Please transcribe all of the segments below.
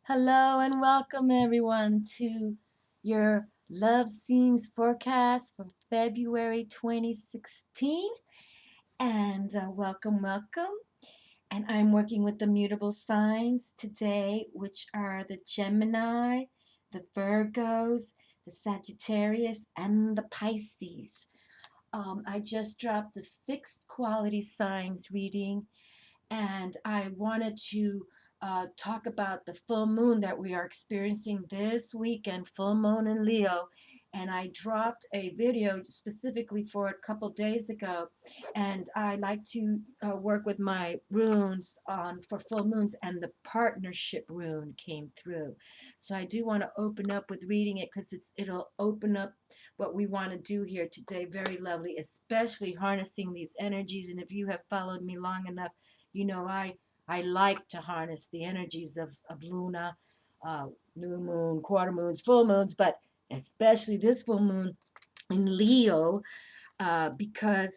Hello and welcome everyone to your Love Scenes forecast for February 2016. And welcome. And I'm working with the mutable signs today, which are the Gemini, the Virgos, the Sagittarius, and the Pisces. I just dropped the fixed quality signs reading and I wanted to talk about the full moon that we are experiencing this weekend, full moon in Leo. And I dropped a video specifically for it a couple days ago. And I like to work with my runes on for full moons, and the partnership rune came through. So I do want to open up with reading it because it'll open up what we want to do here today. Very lovely, especially harnessing these energies. And if you have followed me long enough, I like to harness the energies of Luna, new moon, quarter moons, full moons, but especially this full moon in Leo, because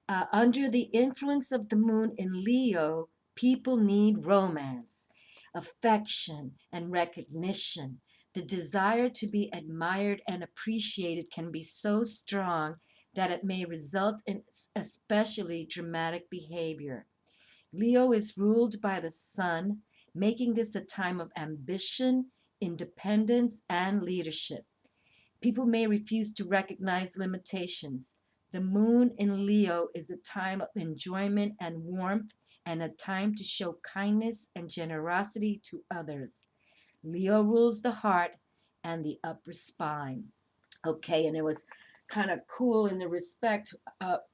under the influence of the moon in Leo, people need romance, affection, and recognition. The desire to be admired and appreciated can be so strong that it may result in especially dramatic behavior. Leo is ruled by the sun, making this a time of ambition, independence, and leadership. People may refuse to recognize limitations. The moon in Leo is a time of enjoyment and warmth and a time to show kindness and generosity to others. Leo rules the heart and the upper spine. Okay, and it was kind of cool in the respect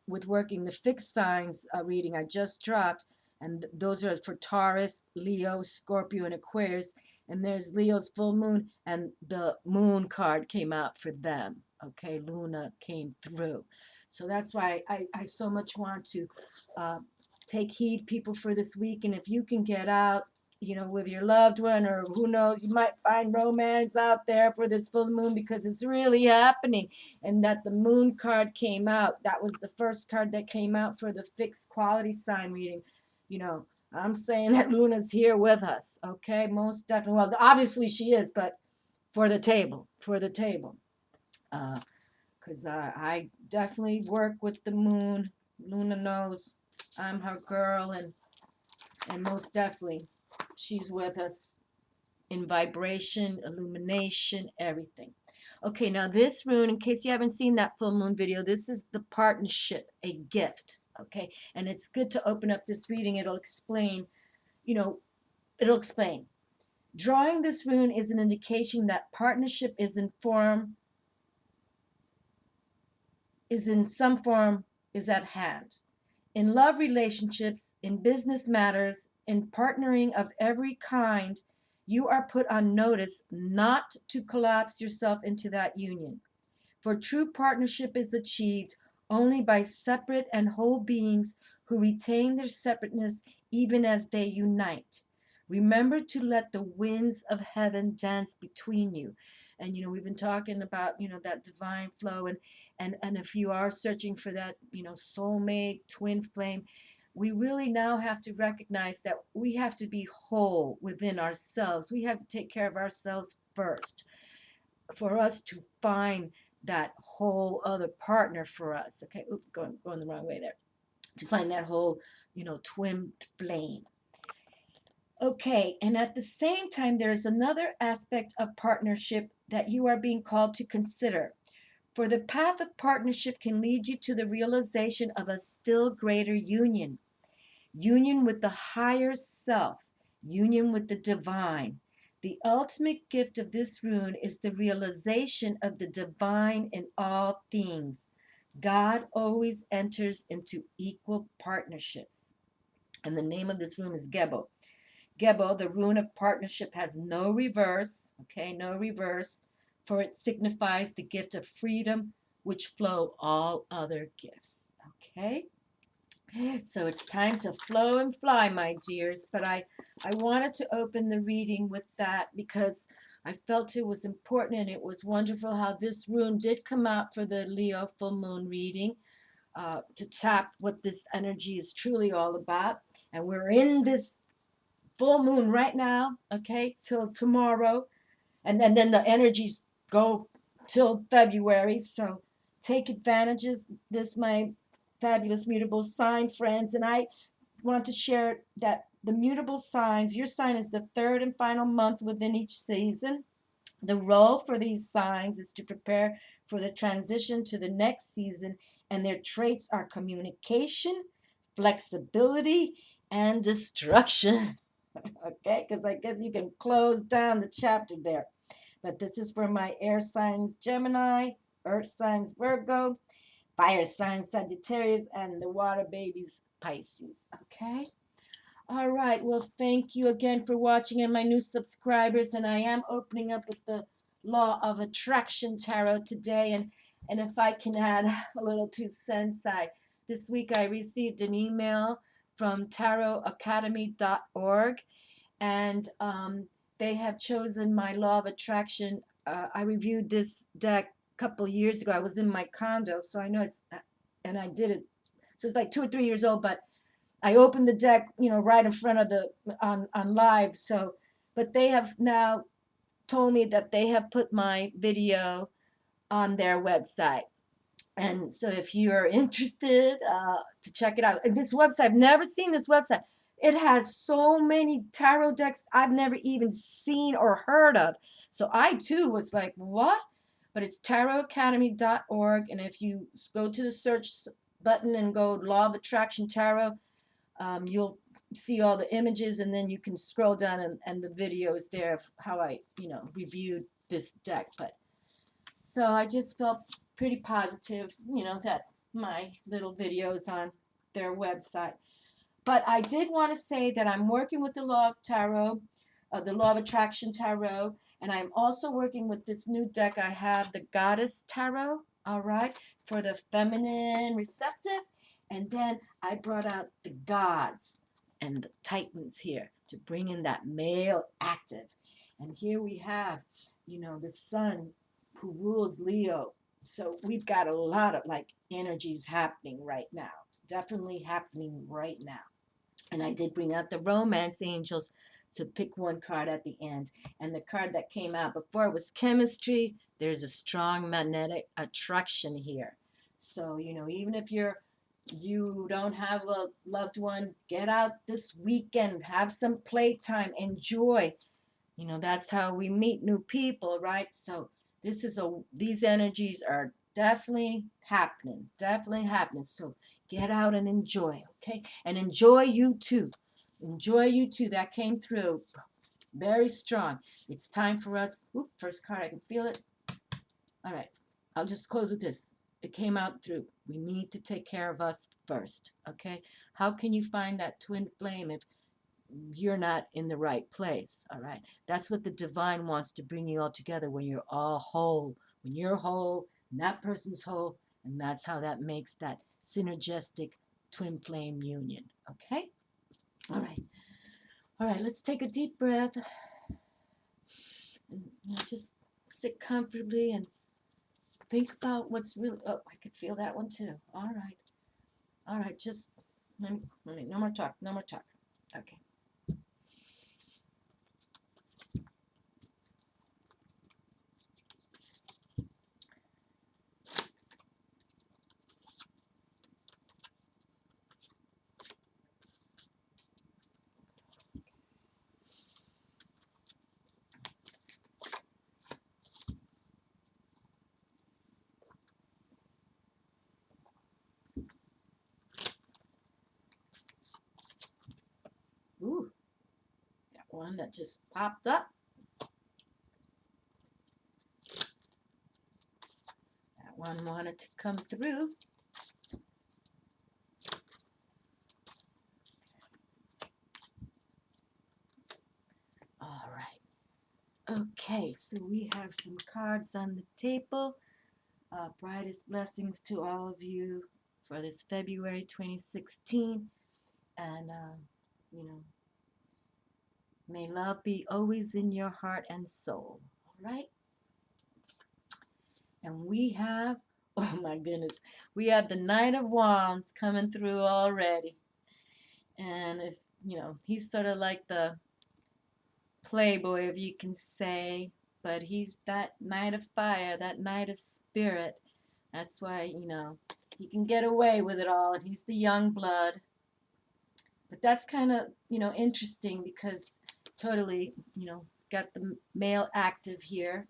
with working the fixed signs reading I just dropped, and those are for Taurus, Leo, Scorpio, and Aquarius. And there's Leo's full moon, and the moon card came out for them. Okay, Luna came through. So that's why I so much want to uh, take heed, people, for this week. And if you can get out, with your loved one, or who knows, you might find romance out there for this full moon because it's really happening. And that the moon card came out. That was the first card that came out for the fixed quality sign reading. You know, I'm saying that Luna's here with us. Okay, most definitely. Well, obviously she is, but for the table. Because I definitely work with the moon. Luna knows I'm her girl, and most definitely she's with us in vibration, illumination, everything. Okay, now this rune, in case you haven't seen that full moon video, this is the partnership, a gift. Okay, and it's good to open up this reading. You know, it'll explain. Drawing this rune is an indication that partnership in some form, is at hand. In love relationships, in business matters, in partnering of every kind, you are put on notice not to collapse yourself into that union. For true partnership is achieved only by separate and whole beings who retain their separateness even as they unite. Remember to let the winds of heaven dance between you. And we've been talking about, that divine flow, and if you are searching for that, soulmate, twin flame, we really now have to recognize that we have to be whole within ourselves. We have to take care of ourselves first for us to find that whole other partner for us. Okay, going the wrong way there. To find that whole, twin flame. Okay, and at the same time, there's another aspect of partnership that you are being called to consider. For the path of partnership can lead you to the realization of a still greater union, union with the higher self, union with the divine. The ultimate gift of this rune is the realization of the divine in all things. God always enters into equal partnerships. And the name of this rune is Gebo. Gebo, the rune of partnership, has no reverse, okay, no reverse, for it signifies the gift of freedom, which flow all other gifts, okay? So it's time to flow and fly, my dears. But I wanted to open the reading with that because I felt it was important, and it was wonderful how this rune did come out for the Leo full moon reading, to tap what this energy is truly all about. And we're in this full moon right now, okay, till tomorrow. And then the energies go till February. So take advantage of this, my fabulous mutable sign friends. And I want to share that the mutable signs, your sign is the third and final month within each season. The role for these signs is to prepare for the transition to the next season, and their traits are communication, flexibility, and destruction. Okay, because I guess you can close down the chapter there. But this is for my air signs Gemini, earth signs Virgo, fire signs Sagittarius, and the water babies Pisces. Okay? All right. Well, thank you again for watching and my new subscribers. And I am opening up with the Law of Attraction Tarot today. And if I can add a little 2 cents, this week I received an email from tarotacademy.org, and they have chosen my Law of Attraction. I reviewed this deck a couple of years ago. I was in my condo, so I know it's, and I did it. So it's like 2 or 3 years old, but I opened the deck, right in front of the on live. So, but they have now told me that they have put my video on their website. And so if you're interested to check it out, and this website, I've never seen this website. It has so many tarot decks I've never even seen or heard of. So I too was like, what? But it's tarotacademy.org. And if you go to the search button and go Law of Attraction Tarot, you'll see all the images, and then you can scroll down, and the video is there of how I, reviewed this deck. But so I just felt pretty positive, that my little videos on their website. But I did want to say that I'm working with the Law of Tarot, the Law of Attraction Tarot, and I'm also working with this new deck I have, the Goddess Tarot, all right, for the feminine receptive. And then I brought out the gods and the titans here to bring in that male active. And here we have, the sun who rules Leo. So we've got a lot of energies happening right now. Definitely happening right now. And I did bring out the romance angels to pick one card at the end. And the card that came out before was chemistry. There's a strong magnetic attraction here. So, even if you don't have a loved one, get out this weekend, have some playtime, enjoy. That's how we meet new people, right? So these energies are definitely happening, definitely happening. So get out and enjoy, okay? And enjoy you too. Enjoy you too. That came through very strong. It's time for us. Oop, first card, I can feel it. All right, I'll just close with this. It came out through. We need to take care of us first, okay? How can you find that twin flame if you're not in the right place? All right, that's what the divine wants, to bring you all together when you're all whole, when you're whole and that person's whole, and that's how that makes that synergistic twin flame union. Okay, all right, all right, let's take a deep breath and just sit comfortably and think about what's really, oh, I could feel that one too. All right, just let me, no more talk, no more talk. Okay. Ooh, got one that just popped up. That one wanted to come through. All right. Okay, so we have some cards on the table. Brightest blessings to all of you for this February 2016. And, may love be always in your heart and soul. All right? And we have, oh my goodness, we have the Knight of Wands coming through already. And if, he's sort of like the playboy, if you can say, but he's that knight of fire, that knight of spirit. That's why, he can get away with it all, and he's the young blood. But that's kind of, interesting because totally, got the male active here.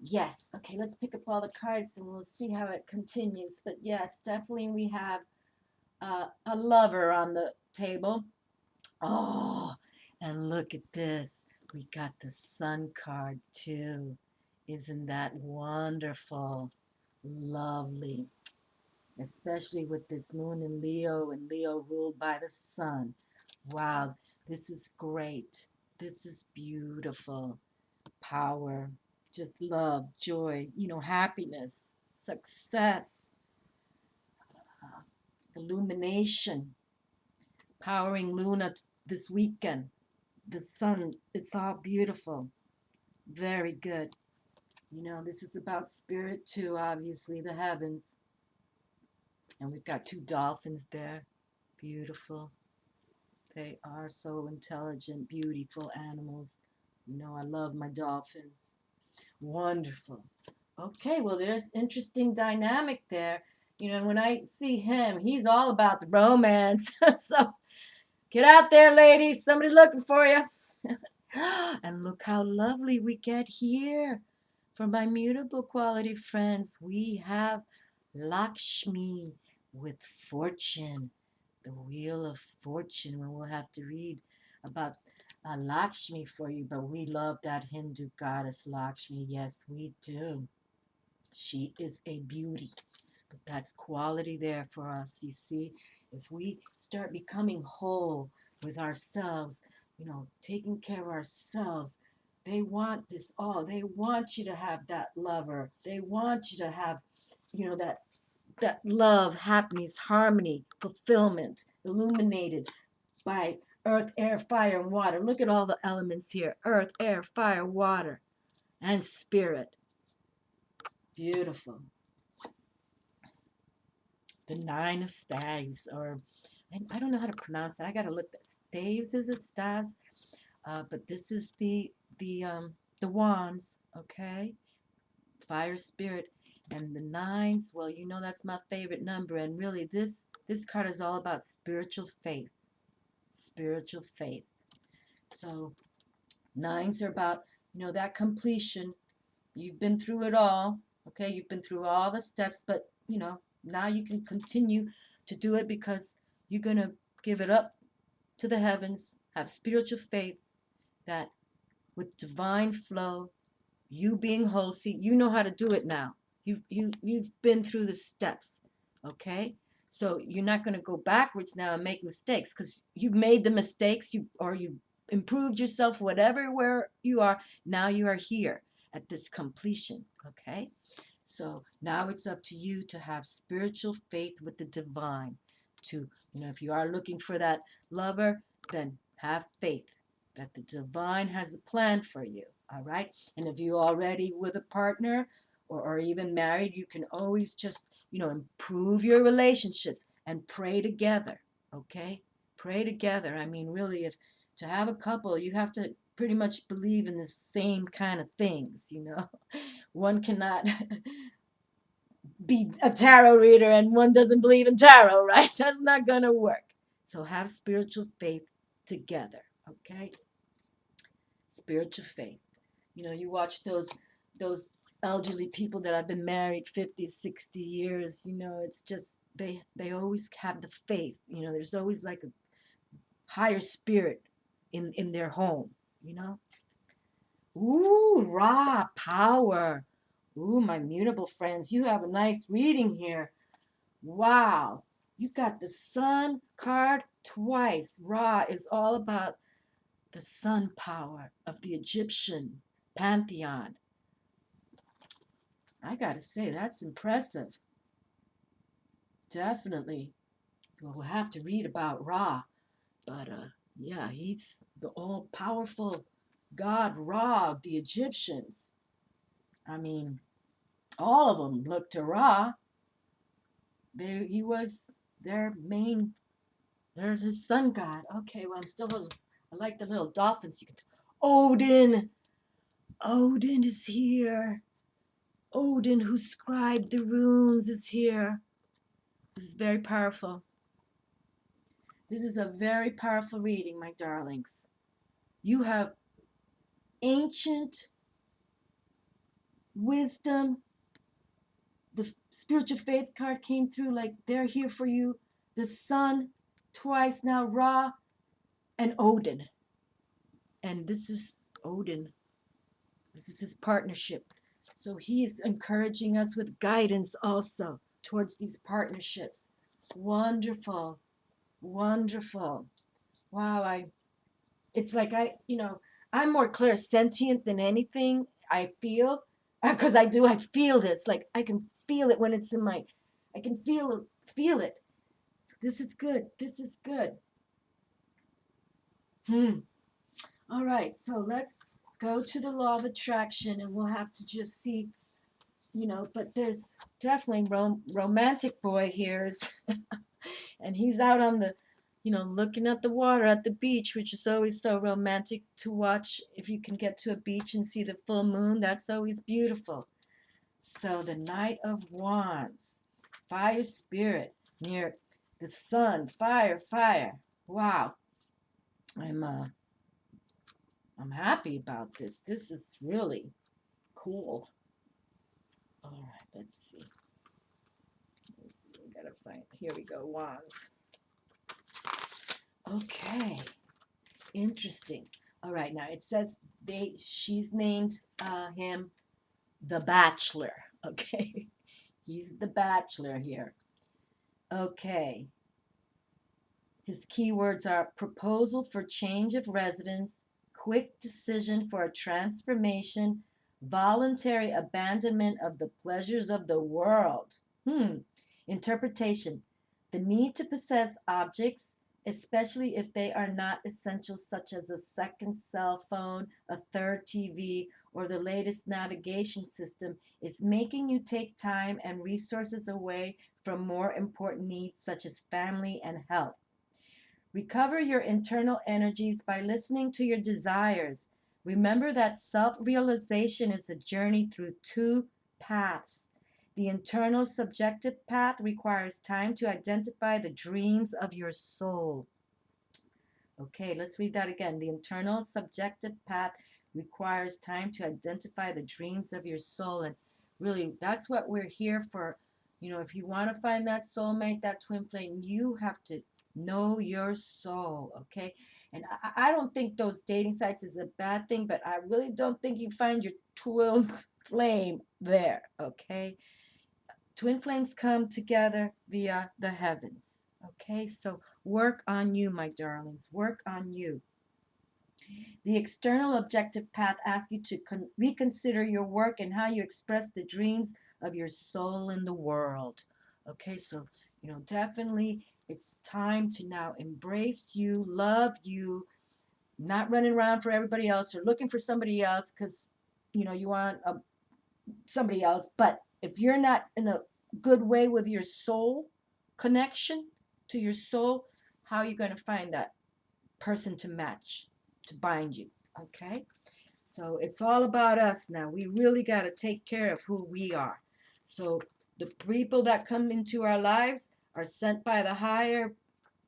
Yes. Okay, let's pick up all the cards and we'll see how it continues. But yes, definitely we have a lover on the table. Oh, and look at this. We got the sun card too. Isn't that wonderful? Lovely. Especially with this moon in Leo and Leo ruled by the sun. Wow, this is great. This is beautiful. Power, just love, joy, happiness, success, uh, illumination, powering Luna this weekend. The sun, it's all beautiful. Very good. This is about spirit too, obviously, the heavens. And we've got two dolphins there. Beautiful. They are so intelligent, beautiful animals. I love my dolphins. Wonderful. Okay, well, there's interesting dynamic there. When I see him, he's all about the romance. So get out there, ladies. Somebody's looking for you. And look how lovely we get here. For my mutable quality friends, we have Lakshmi with fortune, the wheel of fortune. And we'll have to read about Lakshmi for you, but we love that Hindu goddess Lakshmi. Yes, we do. She is a beauty. But that's quality there for us. You see, if we start becoming whole with ourselves, taking care of ourselves, they want this all. They want you to have that lover. They want you to have, that love, happiness, harmony, fulfillment, illuminated by earth, air, fire, and water. Look at all the elements here: earth, air, fire, water, and spirit. Beautiful. The nine of staves, or I don't know how to pronounce it. I gotta look at staves. Is it staves? But this is the wands. Okay, fire, spirit, and the nines. Well, that's my favorite number, and really this card is all about spiritual faith. Spiritual faith. So nines are about that completion. You've been through it all. Okay, you've been through all the steps, but now you can continue to do it because you're going to give it up to the heavens, have spiritual faith that with divine flow, you being whole, see, you know how to do it now. You've been through the steps, okay? So you're not going to go backwards now and make mistakes because you've made the mistakes, you improved yourself, whatever where you are. Now you are here at this completion, okay? So now it's up to you to have spiritual faith with the divine. To, if you are looking for that lover, then have faith that the divine has a plan for you. All right. And if you're already with a partner or even married, you can always just, improve your relationships and pray together. Okay. Pray together. I mean, really, if to have a couple, you have to pretty much believe in the same kind of things. One cannot be a tarot reader and one doesn't believe in tarot, right? That's not going to work. So have spiritual faith together. Okay. Spiritual faith. You watch those elderly people that have been married 50, 60 years, it's just they always have the faith. There's always like a higher spirit in their home, you know? Ooh, Ra, power. Ooh, my mutable friends, you have a nice reading here. Wow. You got the sun card twice. Ra is all about the sun power of the Egyptian pantheon. I gotta say, that's impressive. Definitely. We'll have to read about Ra. But yeah, he's the all powerful god Ra of the Egyptians. I mean, all of them looked to Ra. He was their main, their his sun god. Okay, well, I like the little dolphins. You can, Odin. Odin is here. Odin, who scribed the runes, is here. This is very powerful. This is a very powerful reading, my darlings. You have ancient wisdom. The spiritual faith card came through like they're here for you. The sun, twice now, Ra, and Odin. And this is Odin. This is his partnership. So he's encouraging us with guidance also towards these partnerships. Wonderful. Wonderful. Wow, it's like I'm more clairsentient than anything. I feel, because I feel this. Like I can feel it when it's in my, I can feel it. This is good. This is good. All right, so let's go to the law of attraction, and we'll have to just see, but there's definitely romantic boy here, and he's out on the, looking at the water at the beach, which is always so romantic to watch. If you can get to a beach and see the full moon, that's always beautiful. So the Knight of Wands, fire spirit near the sun, fire, fire. Wow, I'm happy about this. This is really cool. All right, let's see. Gotta find. Here we go. Wands. Okay, interesting. All right, now it says she's named him the Bachelor. Okay, he's the Bachelor here. Okay, his keywords are proposal for change of residence, quick decision for a transformation, voluntary abandonment of the pleasures of the world. Interpretation. The need to possess objects, especially if they are not essential, such as a second cell phone, a third TV, or the latest navigation system, is making you take time and resources away from more important needs such as family and health. Recover your internal energies by listening to your desires. Remember that self realization is a journey through two paths. The internal subjective path requires time to identify the dreams of your soul. Okay, let's read that again. The internal subjective path requires time to identify the dreams of your soul. And really, that's what we're here for. If you want to find that soulmate, that twin flame, you have to know your soul, okay? And I don't think those dating sites is a bad thing, but I really don't think you find your twin flame there, okay? Twin flames come together via the heavens, okay? So work on you, my darlings. Work on you. The external objective path asks you to reconsider your work and how you express the dreams of your soul in the world. Okay, so, definitely it's time to now embrace you, love you, not running around for everybody else or looking for somebody else because, you want somebody else. But if you're not in a good way with your soul connection to your soul, how are you going to find that person to match, to bind you? Okay? So it's all about us now. We really got to take care of who we are. So the people that come into our lives are sent by the higher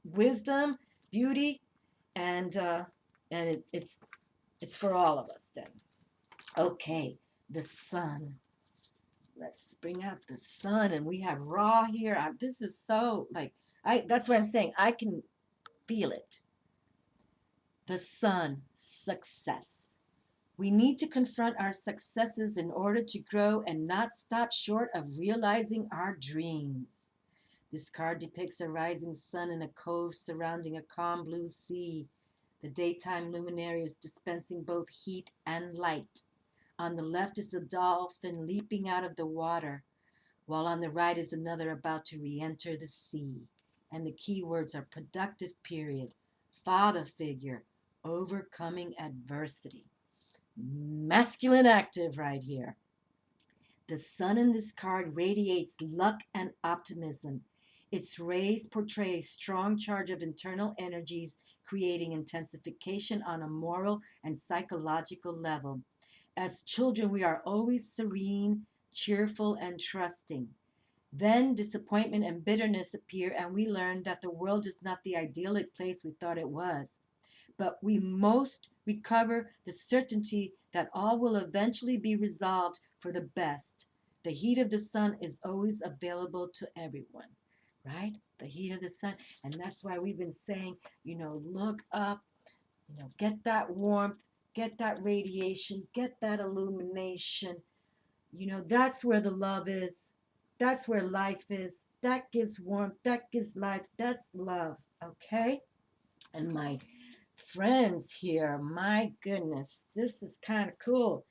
wisdom, beauty, and it's for all of us then. Okay, the sun. Let's bring out the sun, and we have Ra here. This is so like That's what I'm saying. I can feel it. The sun, success. We need to confront our successes in order to grow and not stop short of realizing our dreams. This card depicts a rising sun in a cove surrounding a calm blue sea. The daytime luminary is dispensing both heat and light. On the left is a dolphin leaping out of the water, while on the right is another about to re-enter the sea. And the key words are productive period, father figure, overcoming adversity. Masculine active right here. The sun in this card radiates luck and optimism. Its rays portray a strong charge of internal energies creating intensification on a moral and psychological level. As children, we are always serene, cheerful, and trusting. Then disappointment and bitterness appear, and we learn that the world is not the idyllic place we thought it was. But we most recover the certainty that all will eventually be resolved for the best. The heat of the sun is always available to everyone, right? The heat of the sun. And that's why we've been saying, look up, get that warmth, get that radiation, get that illumination. That's where the love is. That's where life is. That gives warmth. That gives life. That's love. Okay? And my friends here, my goodness, this is kind of cool.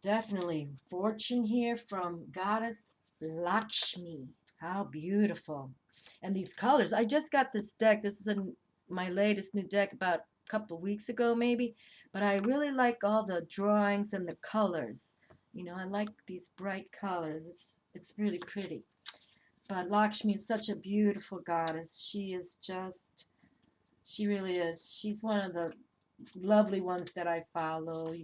Definitely fortune here from Goddess Lakshmi. How beautiful. And these colors. I just got this deck. This is my latest new deck about a couple of weeks ago, maybe. But I really like all the drawings and the colors. I like these bright colors. It's really pretty. But Lakshmi is such a beautiful goddess. She really is. She's one of the lovely ones that I follow.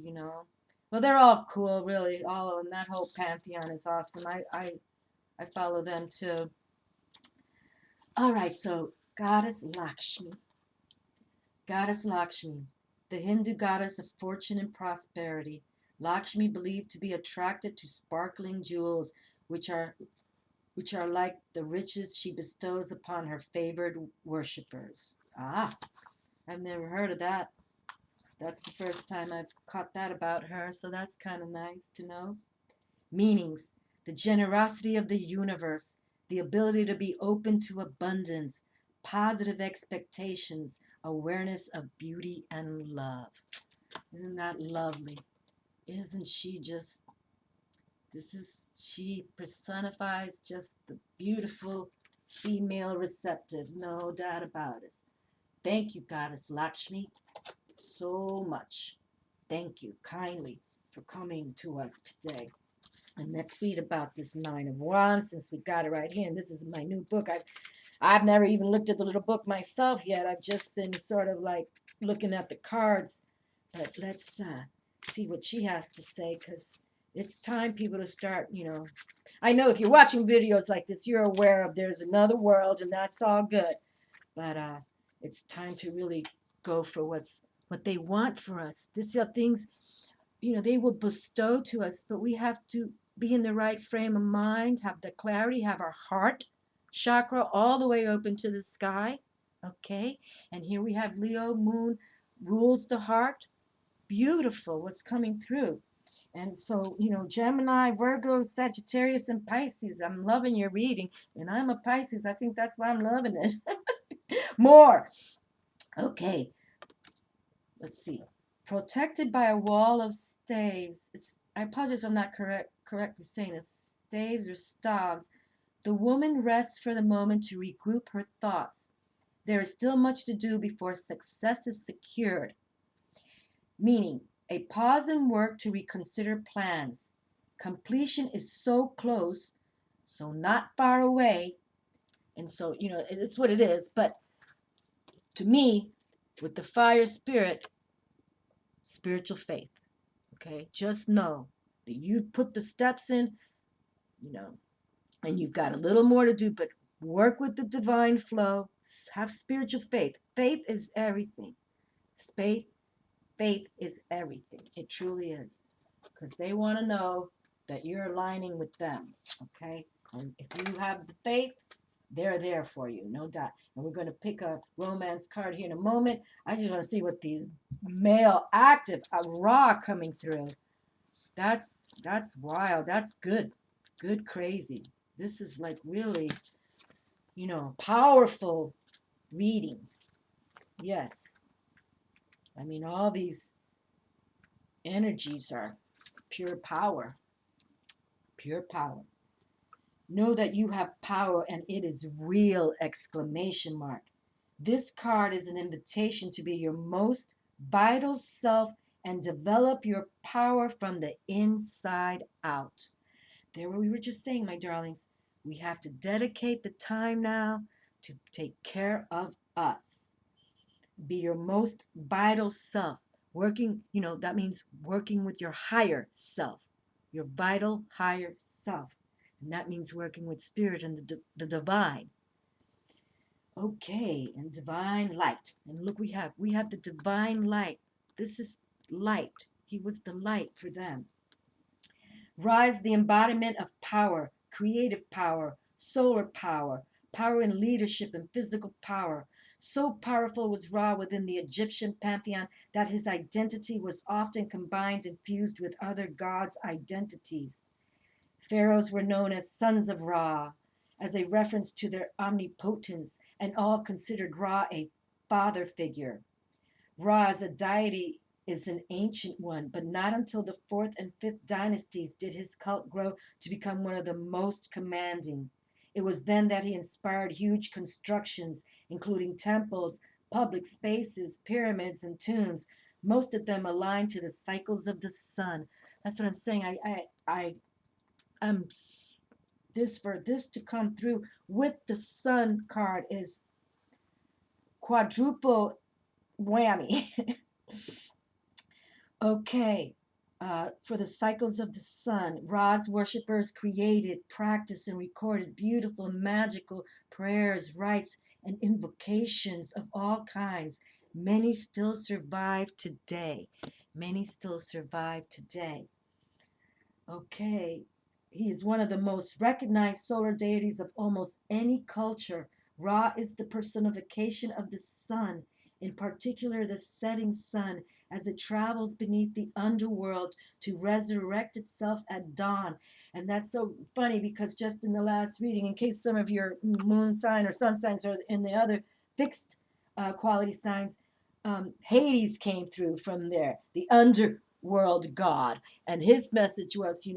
Well, they're all cool, really. All of them. That whole pantheon is awesome. I follow them too. All right, so Goddess Lakshmi. Goddess Lakshmi, the Hindu goddess of fortune and prosperity. Lakshmi believed to be attracted to sparkling jewels, which are like the riches she bestows upon her favored worshippers. Ah, I've never heard of that. That's the first time I've caught that about her, so that's kind of nice to know. Meanings: the generosity of the universe, the ability to be open to abundance, positive expectations, awareness of beauty and love. Isn't that lovely? Isn't she just, she personifies just the beautiful female receptive, no doubt about it. Thank you, Goddess Lakshmi, so much. Thank you kindly for coming to us today. And let's read about this Nine of Wands since we got it right here. And this is my new book. I've never even looked at the little book myself yet. I've just been sort of like looking at the cards. But let's see what she has to say, because it's time people to start, I know if you're watching videos like this, you're aware of there's another world, and that's all good. But it's time to really go for what they want for us. These are things, they will bestow to us, but we have to be in the right frame of mind, have the clarity, have our heart chakra all the way open to the sky. Okay? And here we have Leo moon rules the heart. Beautiful what's coming through. And so, Gemini, Virgo, Sagittarius, and Pisces. I'm loving your reading. And I'm a Pisces. I think that's why I'm loving it more. Okay. Let's see. Protected by a wall of staves. I apologize if I'm not correctly saying this. Staves or staves. The woman rests for the moment to regroup her thoughts. There is still much to do before success is secured. Meaning, a pause in work to reconsider plans. Completion is so close, so not far away. And so, it's what it is. But to me, with the fire spirit, spiritual faith. Okay, just know that you've put the steps in, and you've got a little more to do, but work with the divine flow. Have spiritual faith. Faith is everything. Faith is everything. It truly is. Because they want to know that you're aligning with them. Okay? And if you have the faith, they're there for you, no doubt. And we're going to pick a romance card here in a moment. I just want to see what these male active, Ra coming through. That's wild. That's good. Good crazy. This is like really, powerful reading. Yes. I mean, all these energies are pure power. Pure power. Know that you have power and it is real! Exclamation mark. This card is an invitation to be your most vital self and develop your power from the inside out. There we were just saying, my darlings, we have to dedicate the time now to take care of us. Be your most vital self. Working, that means working with your higher self, your vital higher self. And that means working with spirit and the divine. Okay, and divine light. And look, we have the divine light. This is light. He was the light for them. Rise the embodiment of power, creative power, solar power, power in leadership and physical power. So powerful was Ra within the Egyptian pantheon that his identity was often combined and fused with other gods' identities. Pharaohs were known as sons of Ra, as a reference to their omnipotence, and all considered Ra a father figure. Ra as a deity is an ancient one, but not until the 4th and 5th dynasties did his cult grow to become one of the most commanding. It was then that he inspired huge constructions, including temples, public spaces, pyramids, and tombs, most of them aligned to the cycles of the sun. That's what I'm saying. I'm this for this to come through with the sun card is quadruple whammy. Okay. For the cycles of the sun, Ra's worshippers created, practiced, and recorded beautiful, magical prayers, rites, and invocations of all kinds. Many still survive today. Many still survive today. Okay. He is one of the most recognized solar deities of almost any culture. Ra is the personification of the sun, in particular the setting sun, as it travels beneath the underworld to resurrect itself at dawn. And that's so funny because just in the last reading, in case some of your moon sign or sun signs are in the other fixed quality signs, Hades came through from there, the underworld god. And his message was,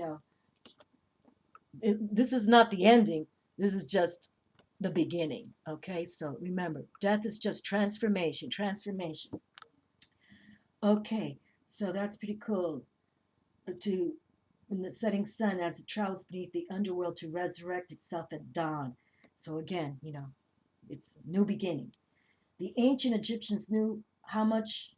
this is not the ending. This is just the beginning. Okay, so remember, death is just transformation, transformation. Okay, so that's pretty cool. To in the setting sun as it travels beneath the underworld to resurrect itself at dawn. So again, it's new beginning. The ancient Egyptians knew how much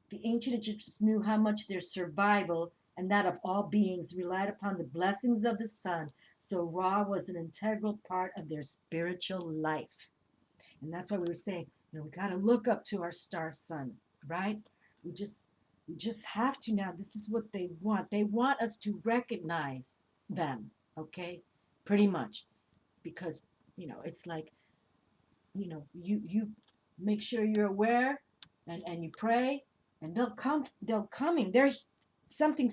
the ancient Egyptians knew how much their survival and that of all beings relied upon the blessings of the sun. So Ra was an integral part of their spiritual life. And that's why we were saying, we got to look up to our star sun, right? We just have to now. This is what they want. They want us to recognize them, okay? Pretty much. Because, it's like, you make sure you're aware and you pray and they'll coming. They're something.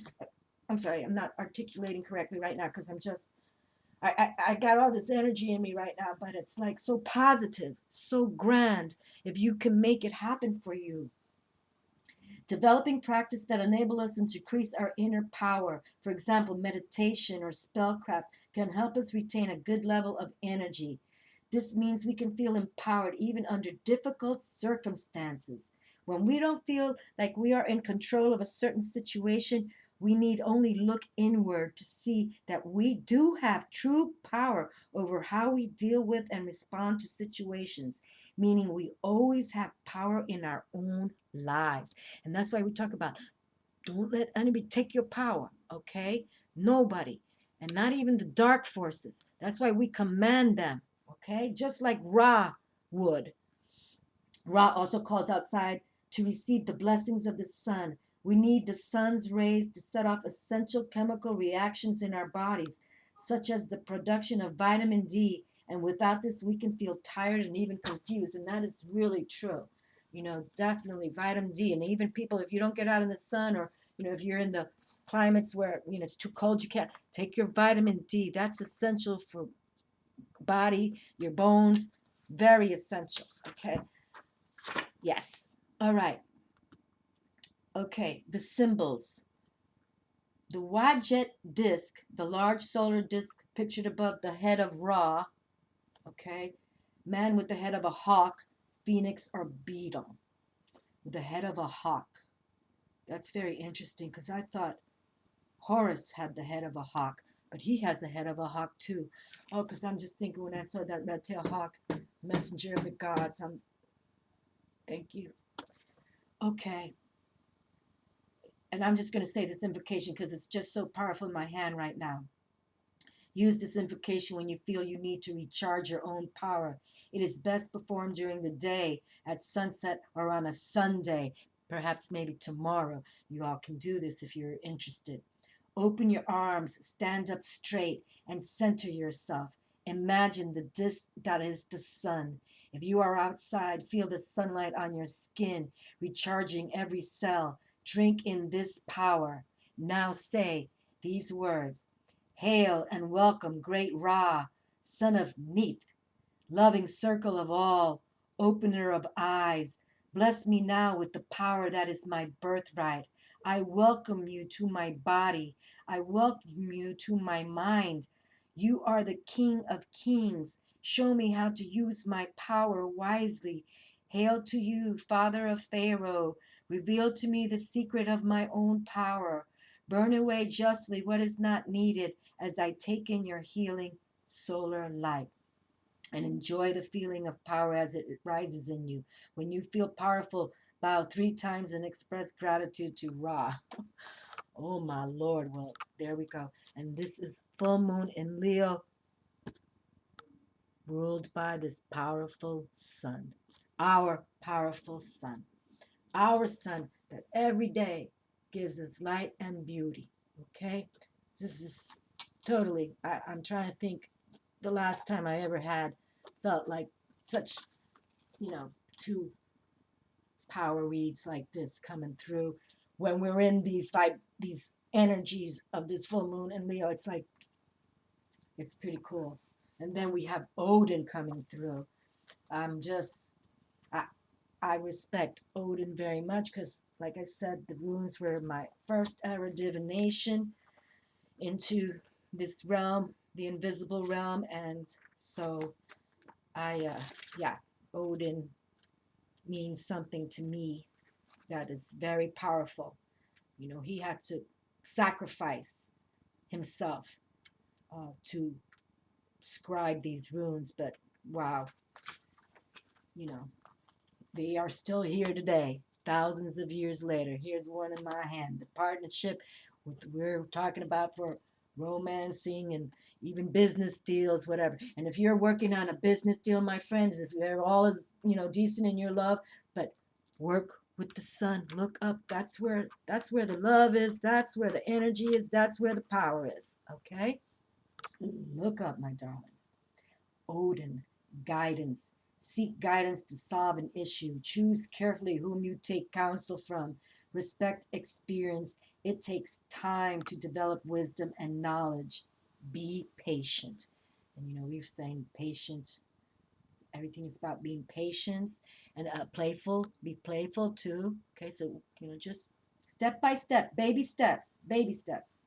I'm sorry, I'm not articulating correctly right now because I got all this energy in me right now, but it's like so positive, so grand. If you can make it happen for you, developing practice that enable us to increase our inner power, for example, meditation or spellcraft, can help us retain a good level of energy. This means we can feel empowered even under difficult circumstances. When we don't feel like we are in control of a certain situation, we need only look inward to see that we do have true power over how we deal with and respond to situations, meaning we always have power in our own lives. And that's why we talk about don't let anybody take your power, okay? Nobody. And not even the dark forces. That's why we command them, okay? Just like Ra would. Ra also calls outside to receive the blessings of the sun. We need the sun's rays to set off essential chemical reactions in our bodies, such as the production of vitamin D. And without this, we can feel tired and even confused. And that is really true. Definitely vitamin D. And even people, if you don't get out in the sun or, if you're in the climates where, it's too cold, you can't take your vitamin D. That's essential for body, your bones, very essential. Okay. Yes. All right. Okay. The symbols. The Wadjet disk, the large solar disk pictured above the head of Ra, okay, man with the head of a hawk, phoenix, or beetle, with the head of a hawk. That's very interesting because I thought Horus had the head of a hawk, but he has the head of a hawk too. Oh, because I'm just thinking when I saw that red tail hawk, messenger of the gods, Thank you. Okay. And I'm just going to say this invocation because it's just so powerful in my hand right now. Use this invocation when you feel you need to recharge your own power. It is best performed during the day, at sunset, or on a Sunday. Perhaps maybe tomorrow. You all can do this if you're interested. Open your arms, stand up straight, and center yourself. Imagine the disc that is the sun. If you are outside, feel the sunlight on your skin, recharging every cell. Drink in this power. Now say these words: Hail and welcome, great Ra, son of Neith, loving circle of all, opener of eyes. Bless me now with the power that is my birthright. I welcome you to my body. I welcome you to my mind. You are the King of Kings. Show me how to use my power wisely. Hail to you, Father of Pharaoh. Reveal to me the secret of my own power. Burn away justly what is not needed as I take in your healing solar light, and enjoy the feeling of power as it rises in you. When you feel powerful, bow 3 times and express gratitude to Ra. Oh my Lord. Well, there we go. And this is full moon in Leo, ruled by this powerful sun. Our powerful sun. Our sun that every day gives us light and beauty. Okay? This is totally, I'm trying to think the last time I ever had felt like such, two power reads like this coming through when we're in these energies of this full moon in Leo. It's like it's pretty cool. And then we have Odin coming through. I'm just I I respect Odin very much because, like I said, the runes were my first ever divination into this realm, the invisible realm, and so yeah, Odin means something to me that is very powerful. He had to sacrifice himself to scribe these runes, but wow, you know, they are still here today, thousands of years later. Here's one in my hand. The partnership we're talking about for romancing and even business deals, whatever. And if you're working on a business deal, my friends, if you're all as decent in your love, but work with the sun. Look up. That's where the love is. That's where the energy is. That's where the power is. Okay? Look up, my darlings. Odin, guidance. Seek guidance to solve an issue. Choose carefully whom you take counsel from. Respect experience. It takes time to develop wisdom and knowledge. Be patient. And we've saying patient. Everything is about being patient and playful. Be playful too. Okay, so just step by step, baby steps, baby steps.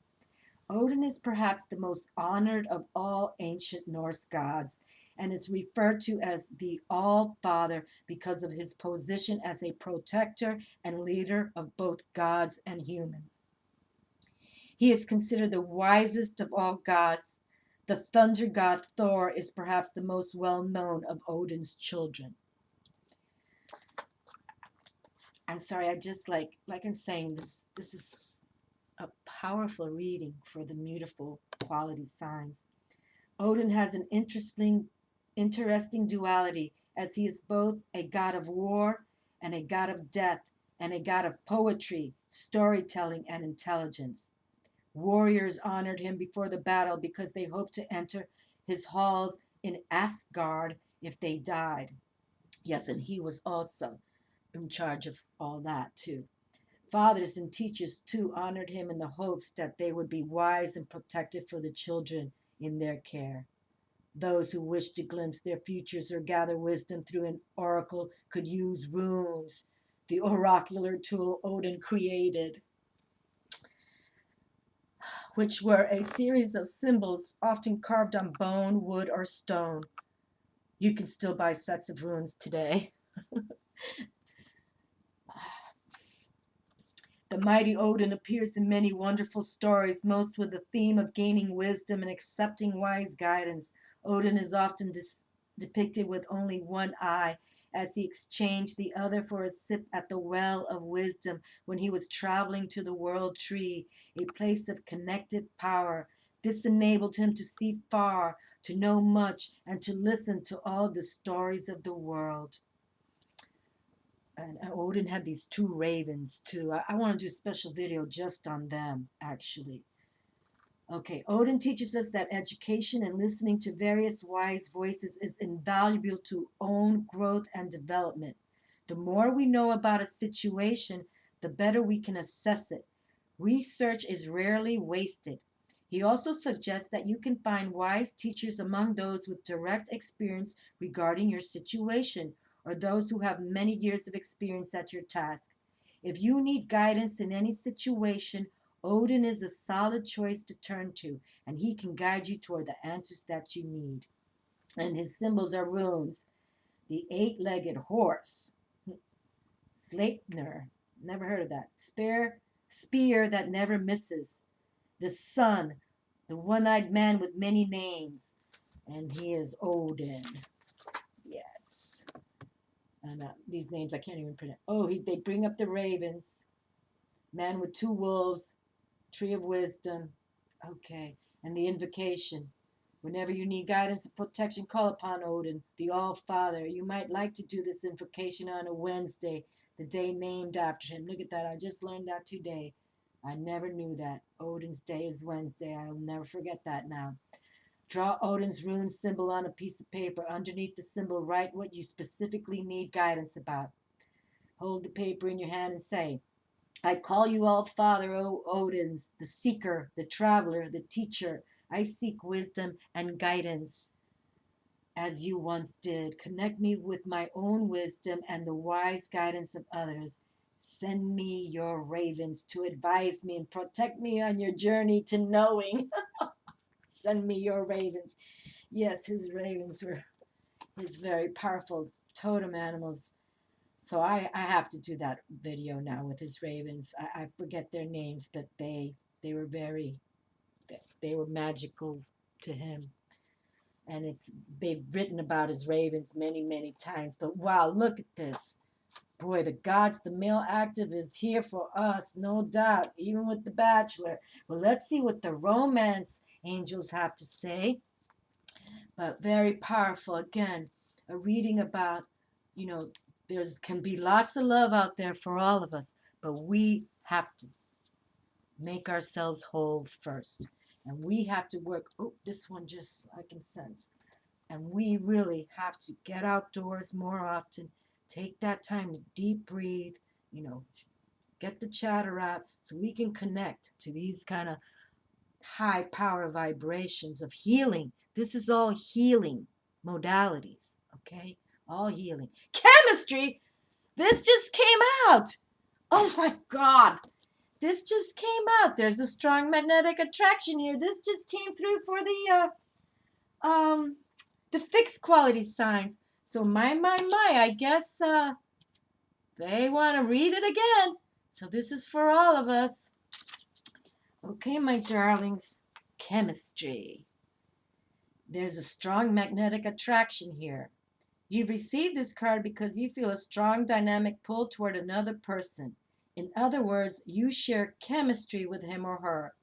Odin is perhaps the most honored of all ancient Norse gods and is referred to as the All-Father because of his position as a protector and leader of both gods and humans. He is considered the wisest of all gods. The thunder god Thor is perhaps the most well-known of Odin's children. I'm sorry, I just like I'm saying, this is a powerful reading for the beautiful quality signs. Odin has an interesting duality, as he is both a god of war and a god of death and a god of poetry, storytelling, and intelligence. Warriors honored him before the battle because they hoped to enter his halls in Asgard if they died. Yes, and he was also in charge of all that too. Fathers and teachers too honored him in the hopes that they would be wise and protective for the children in their care. Those who wished to glimpse their futures or gather wisdom through an oracle could use runes, the oracular tool Odin created, which were a series of symbols often carved on bone, wood, or stone. You can still buy sets of runes today. The mighty Odin appears in many wonderful stories, most with the theme of gaining wisdom and accepting wise guidance. Odin is often depicted with only one eye as he exchanged the other for a sip at the well of wisdom when he was traveling to the world tree, a place of connected power. This enabled him to see far, to know much, and to listen to all the stories of the world. And Odin had these two ravens too. I want to do a special video just on them, actually. Okay, Odin teaches us that education and listening to various wise voices is invaluable to own growth and development. The more we know about a situation, the better we can assess it. Research is rarely wasted. He also suggests that you can find wise teachers among those with direct experience regarding your situation, or those who have many years of experience at your task. If you need guidance in any situation, Odin is a solid choice to turn to, and he can guide you toward the answers that you need. And his symbols are runes: the eight-legged horse, Sleipnir, never heard of that, spear that never misses, the sun, the one-eyed man with many names, and he is Odin. Yes. And these names I can't even pronounce. Oh, they bring up the ravens, man with two wolves, tree of wisdom. Okay. And the invocation. Whenever you need guidance and protection, call upon Odin, the All-Father. You might like to do this invocation on a Wednesday, the day named after him. Look at that. I just learned that today. I never knew that. Odin's day is Wednesday. I'll never forget that now. Draw Odin's rune symbol on a piece of paper. Underneath the symbol, write what you specifically need guidance about. Hold the paper in your hand and say, I call you all Father, O Odins, the seeker, the traveler, the teacher. I seek wisdom and guidance as you once did. Connect me with my own wisdom and the wise guidance of others. Send me your ravens to advise me and protect me on your journey to knowing. Send me your ravens. Yes, his ravens were his very powerful totem animals. So I have to do that video now with his ravens. I forget their names, but they were they were magical to him. And they've written about his ravens many times. But wow, look at this. Boy, the gods, the male active is here for us, no doubt, even with The Bachelor. Well, let's see what the romance angels have to say. But very powerful. Again, a reading about, you know, there's can be lots of love out there for all of us, but we have to make ourselves whole first. And we have to work. Oh, this one just I can sense. And we really have to get outdoors more often. Take that time to deep breathe, you know, get the chatter out so we can connect to these kind of high power vibrations of healing. This is all healing modalities, okay? All healing. Chemistry! This just came out! Oh my God! This just came out. There's a strong magnetic attraction here. This just came through for the fixed quality signs. So my, I guess they want to read it again. So this is for all of us. Okay, my darlings. Chemistry. There's a strong magnetic attraction here. You've received this card because you feel a strong dynamic pull toward another person. In other words, you share chemistry with him or her.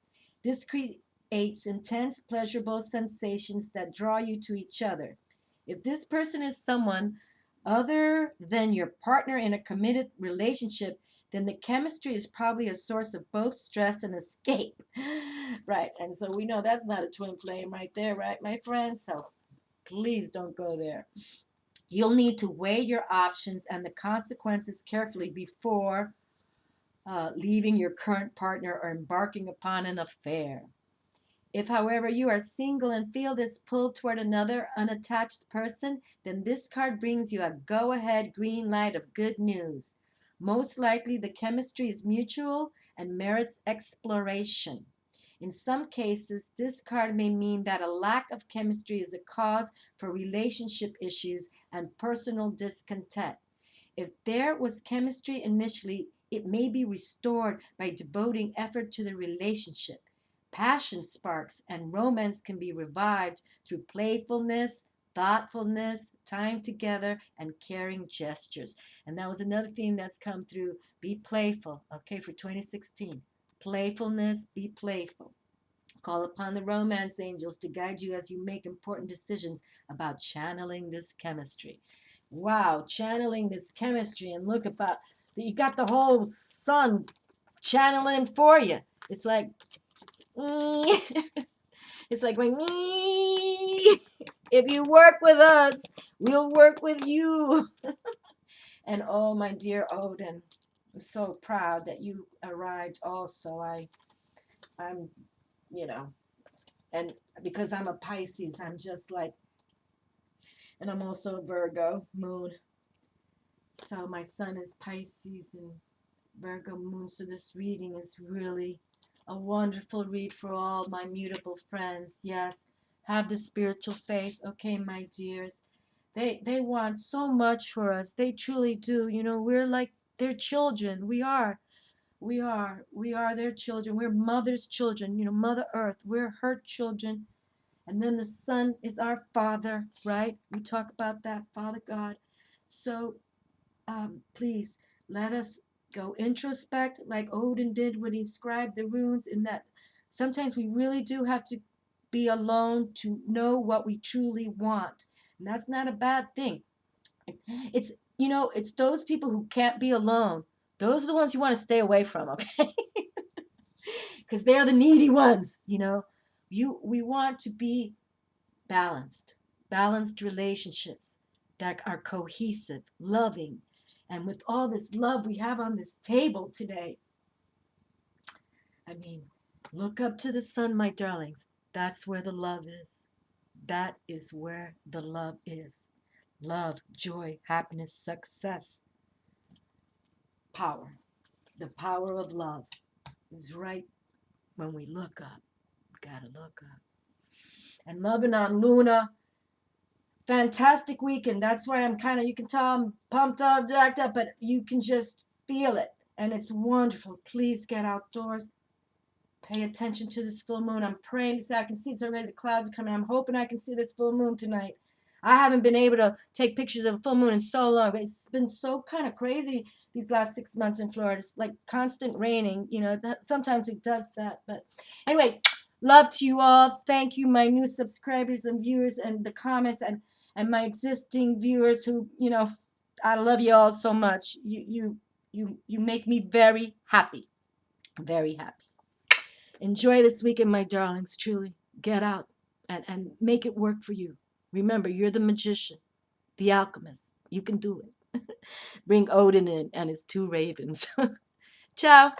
This creates intense, pleasurable sensations that draw you to each other. If this person is someone other than your partner in a committed relationship, then the chemistry is probably a source of both stress and escape. Right, and so we know that's not a twin flame right there, right, my friends? So please don't go there. You'll need to weigh your options and the consequences carefully before leaving your current partner or embarking upon an affair. If, however, you are single and feel this pull toward another unattached person, then this card brings you a go-ahead green light of good news. Most likely, the chemistry is mutual and merits exploration. In some cases, this card may mean that a lack of chemistry is a cause for relationship issues and personal discontent. If there was chemistry initially, it may be restored by devoting effort to the relationship. Passion sparks and romance can be revived through playfulness, thoughtfulness, time together, and caring gestures. And that was another theme that's come through. Be playful, okay, for 2016. Playfulness, be playful. Call upon the romance angels to guide you as you make important decisions about channeling this chemistry. Wow, channeling this chemistry, and look about you got the whole sun channeling for you. It's like it's like going if you work with us, we'll work with you. And oh, my dear Odin, I'm so proud that you arrived also. I'm, you know, and because I'm a Pisces, I'm just like, and I'm also a Virgo moon. So my sun is Pisces and Virgo moon. So this reading is really a wonderful read for all my mutable friends. Yes, have the spiritual faith. Okay, my dears. They want so much for us. They truly do. You know, we're like their children. We are. We are their children. We're mother's children. You know, Mother Earth. We're her children. And then the sun is our father, right? We talk about that, Father God. So please let us go introspect like Odin did when he scribed the runes, in that sometimes we really do have to be alone to know what we truly want. And that's not a bad thing. It's, you know, it's those people who can't be alone. Those are the ones you want to stay away from, okay? Because they're the needy ones, you know. We want to be balanced relationships that are cohesive, loving. And with all this love we have on this table today, I mean, look up to the sun, my darlings. That's where the love is. That is where the love is. Love, joy, happiness, success, power. The power of love is right when we look up. Gotta look up. And loving on Luna, fantastic weekend. That's why I'm kind of, you can tell I'm pumped up, jacked up, but you can just feel it. And it's wonderful. Please get outdoors. Pay attention to this full moon. I'm praying so I can see. It's already the clouds are coming. I'm hoping I can see this full moon tonight. I haven't been able to take pictures of a full moon in so long. It's been so kind of crazy these last 6 months in Florida. It's like constant raining. You know, sometimes it does that. But anyway, love to you all. Thank you, my new subscribers and viewers, and the comments, and my existing viewers who, you know, I love you all so much. You make me very happy. Very happy. Enjoy this weekend, my darlings, truly. Get out and make it work for you. Remember, you're the magician, the alchemist. You can do it. Bring Odin in and his two ravens. Ciao.